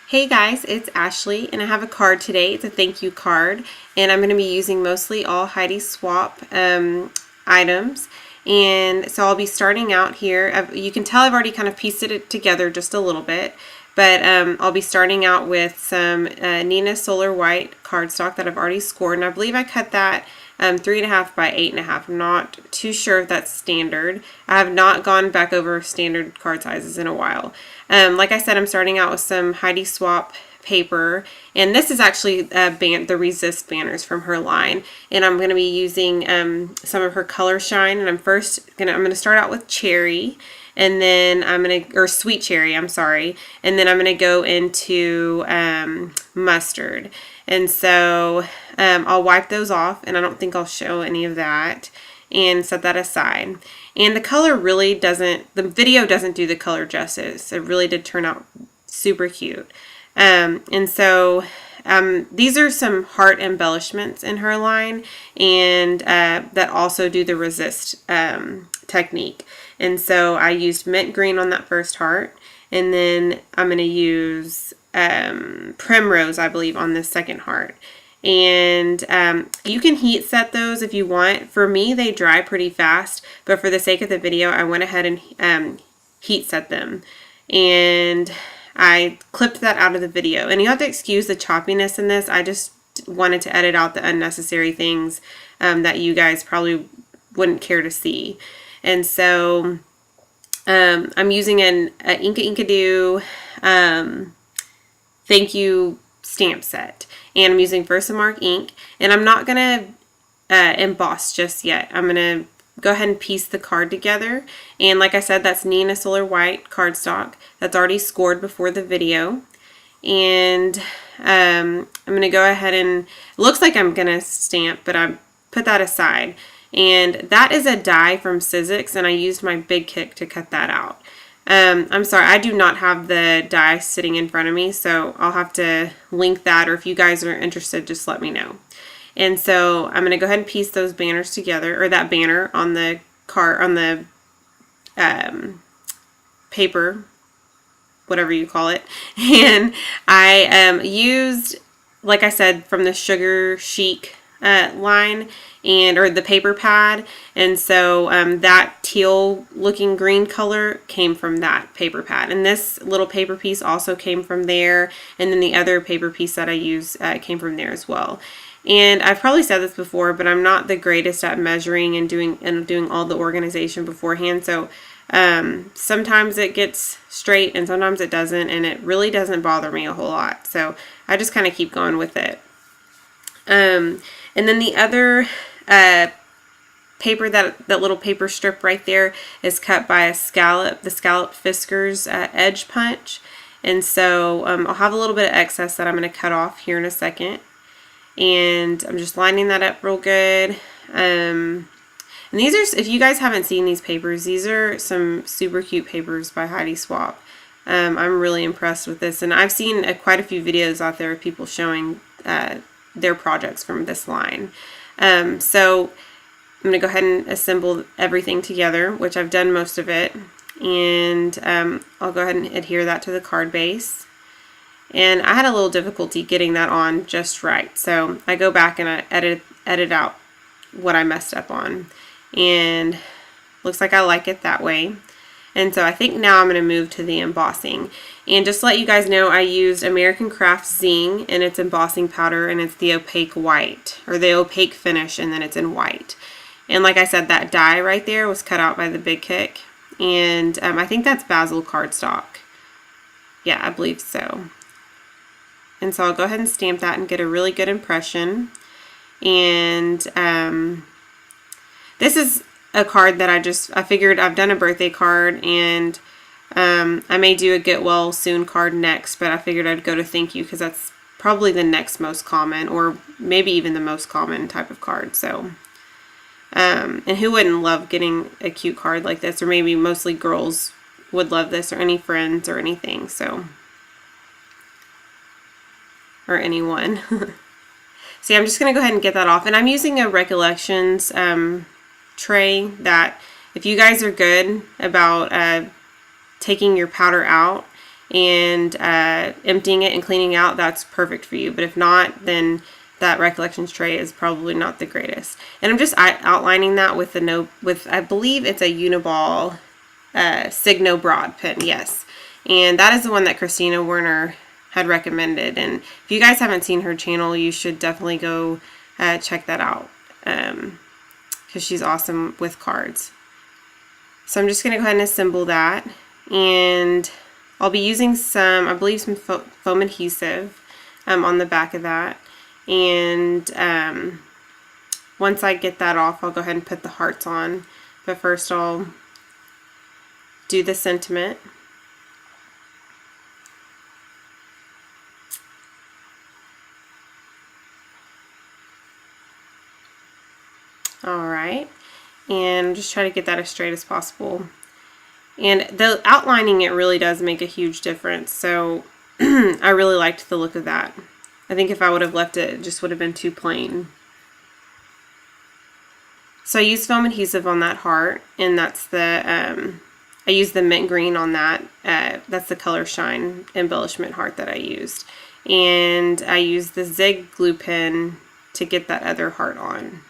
Hey guys, it's Ashley and I have a card today. It's a thank you card and I'm going to be using mostly all Heidi Swapp items. And so I'll be starting out here. You can tell I've already kind of pieced it together just a little bit, but I'll be starting out with some Neenah Solar White cardstock that I've already scored, and I believe I cut that 3.5 by 8.5. I'm not too sure if that's standard. I have not gone back over standard card sizes in a while. Like I said, I'm starting out with some Heidi Swapp paper, and this is actually the Resist banners from her line, and I'm going to be using some of her Color Shine, and I'm going to start out with Cherry, and then or Sweet Cherry, I'm sorry, and then I'm going to go into Mustard. And so I'll wipe those off, and I don't think I'll show any of that, and set that aside. And the color really doesn't, the video doesn't do the color justice. It really did turn out super cute. And so these are some heart embellishments in her line, and that also do the Resist technique. And so I used mint green on that first heart, and then I'm going to use Primrose, I believe, on this second heart. And you can heat set those if you want. For me, they dry pretty fast, but for the sake of the video, I went ahead and heat set them. And I clipped that out of the video. And you have to excuse the choppiness in this. I just wanted to edit out the unnecessary things that you guys probably wouldn't care to see. And so I'm using an Inkadinkado thank you stamp set. And I'm using Versamark ink, and I'm not going to emboss just yet. I'm going to go ahead and piece the card together. And like I said, that's Neenah Solar White cardstock. That's already scored before the video. And I'm going to go ahead and, it looks like I'm going to stamp, but I put that aside. And that is a die from Sizzix, and I used my big kick to cut that out. I'm sorry, I do not have the die sitting in front of me, so I'll have to link that, or if you guys are interested, just let me know. And so I'm going to go ahead and piece those banners together, or that banner on the card, on the paper, whatever you call it. And I used, like I said, from the Sugar Chic line, or the paper pad, and so that teal looking green color came from that paper pad, and this little paper piece also came from there, and then the other paper piece that I used came from there as well. And I've probably said this before, but I'm not the greatest at measuring and doing all the organization beforehand, so sometimes it gets straight and sometimes it doesn't, and it really doesn't bother me a whole lot, so I just kind of keep going with it. And then the other paper, that little paper strip right there, is cut by the Scallop Fiskars edge punch. And so I'll have a little bit of excess that I'm going to cut off here in a second. And I'm just lining that up real good. And these are, if you guys haven't seen these papers, these are some super cute papers by Heidi Swapp. I'm really impressed with this. And I've seen quite a few videos out there of people showing their projects from this line. So I'm going to go ahead and assemble everything together, which I've done most of it, and I'll go ahead and adhere that to the card base. And I had a little difficulty getting that on just right, so I go back and I edit out what I messed up on, and looks like I like it that way. And so I think now I'm going to move to the embossing. And just to let you guys know, I used American Craft Zing, and it's embossing powder, and it's the opaque white, or the opaque finish, and then it's in white. And like I said, that die right there was cut out by the big kick. And I think that's Basil cardstock. Yeah, I believe so. And so I'll go ahead and stamp that and get a really good impression. And this is a card that I figured I've done a birthday card, and I may do a get well soon card next, but I figured I'd go to thank you because that's probably the next most common, or maybe even the most common type of card. So and who wouldn't love getting a cute card like this, or maybe mostly girls would love this, or any friends or anything, so, or anyone. So yeah, I'm just gonna go ahead and get that off, and I'm using a Recollections tray that, if you guys are good about taking your powder out and emptying it and cleaning out, that's perfect for you. But if not, then that Recollections tray is probably not the greatest. And I'm just outlining that with the note, with, I believe it's a Uniball Signo broad pen, yes. And that is the one that Christina Werner had recommended. And if you guys haven't seen her channel, you should definitely go check that out, because she's awesome with cards. So I'm just going to go ahead and assemble that. And I'll be using some, I believe, some foam adhesive on the back of that. And once I get that off, I'll go ahead and put the hearts on. But first I'll do the sentiment. Alright, and just try to get that as straight as possible. And the outlining, it really does make a huge difference. So I really liked the look of that. I think if I would have left it, it just would have been too plain. So I used foam adhesive on that heart, and that's the, I used the mint green on that. That's the Color Shine embellishment heart that I used. And I used the Zig glue pen to get that other heart on.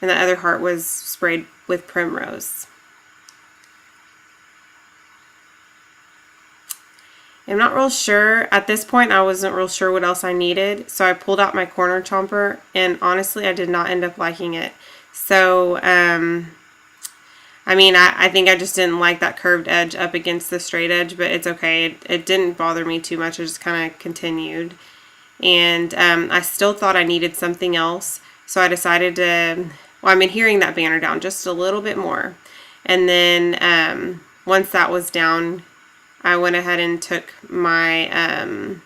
And that other heart was sprayed with Primrose. I'm not real sure. At this point, I wasn't real sure what else I needed. So I pulled out my corner chomper, and honestly, I did not end up liking it. So, I mean, I think I just didn't like that curved edge up against the straight edge, but it's okay. It didn't bother me too much. I just kind of continued. And I still thought I needed something else. So I decided to, well, I'm adhering that banner down just a little bit more. And then once that was down, I went ahead and took my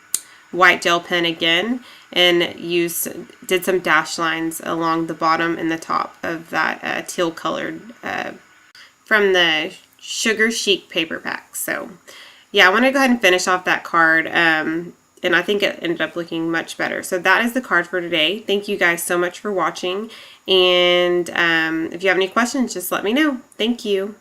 white gel pen again and did some dash lines along the bottom and the top of that teal colored from the Sugar Chic paper pack. So yeah, I want to go ahead and finish off that card, and I think it ended up looking much better. So that is the card for today. Thank you guys so much for watching, and if you have any questions, just let me know. Thank you.